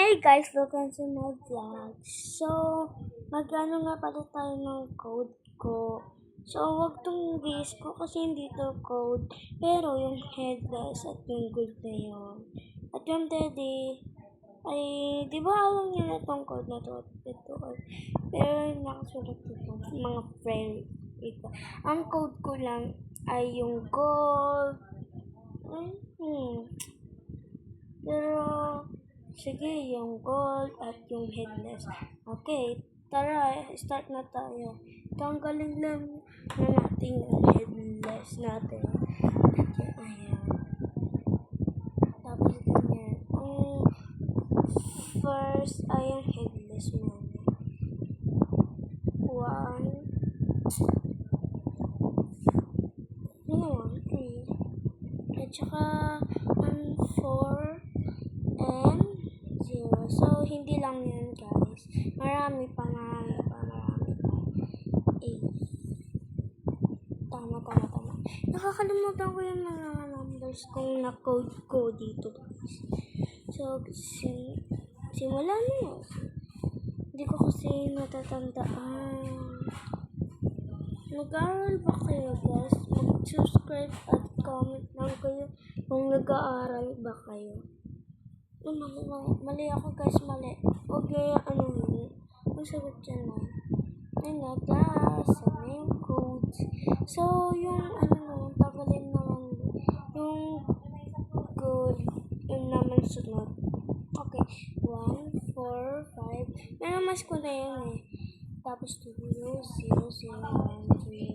Hey guys, welcome to my vlog. So, magkano nga pala tayo ng code ko. So, wag tong base ko kasi hindi to code. Pero yung headless at yung good na yun. At yung daddy, ay, di ba alam niyo na tong code na to? Ito, pero nakasulat dito, mga friend. Ito. Ang code ko lang ay yung gold. Pero, sige, yung gold at yung headless. Okay, tara, start na tayo. Tanggalin lang na natin yung headless natin. Okay, ayan. Tapos ganyan. Ang first ay yung headless natin. 1, 3. At saka, 4, and 0. So, hindi lang yun, guys. Marami pa. 8. Tama. Nakakalimutan ko yung mga numbers kung na-code ko dito, guys. So, simulan na yun. Hindi ko kasi natatandaan. Nag-aaral ba kayo, guys? Mag-subscribe at comment lang kayo kung nag-aaral ba kayo. Mali ako, guys, mali. Huwag niyo yun. Ang sagot dyan na. Ayun na, guys. Ano yung codes? So, yung tagalin naman. Yung good, yung naman sunod. Okay. 1, 4, 5. Nanamas ko na yun eh. Tapos 2, 0, 0, 1, 3.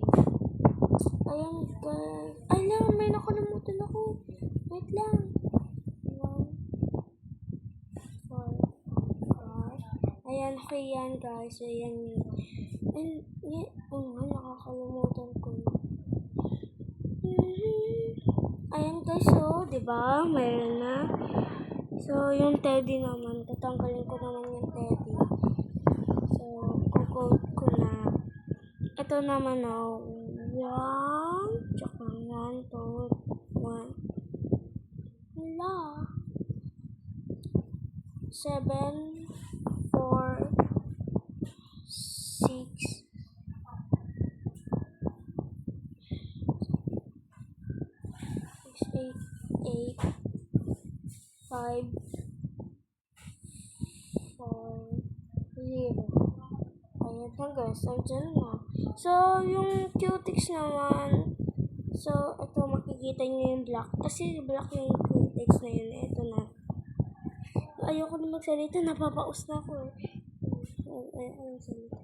Ayun, guys. Ay lang, may nakalimutan ako. Wait lang. Ayan, okay yan, guys. Ayan yun. Nakakalimutan ko. Ayan, guys, diba? Mayroon na. So, yung teddy naman, tatanggalin ko naman yung teddy. So, kukode ko na. Ito naman, 1, tsaka 1, 2, 1. Hala. 7, 4, 6, 8, 5, 4, 0. Ayan na, guys. Andyan na. So, yung cutics naman. So, ito makikita nyo yung black. Kasi black yung cutics na yun. Ito na. Ayoko na magsalita. Napapaus na ako eh. Ayun salita.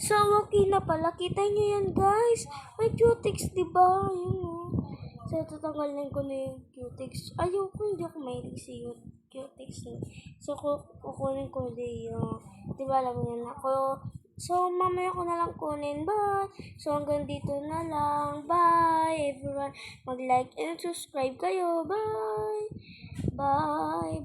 So, okay na pala. Kita nyo yan, guys. May cutics, diba? Yun, So, tatanggalin ko na yung cutics. Ayoko, hindi ako mahilig sa cutics. So, kukunin ko din yung, diba, alam yan ako. So, mamaya ko na lang kunin. Bye! So, hanggang dito na lang. Bye, everyone. Mag-like and subscribe kayo. Bye! Bye!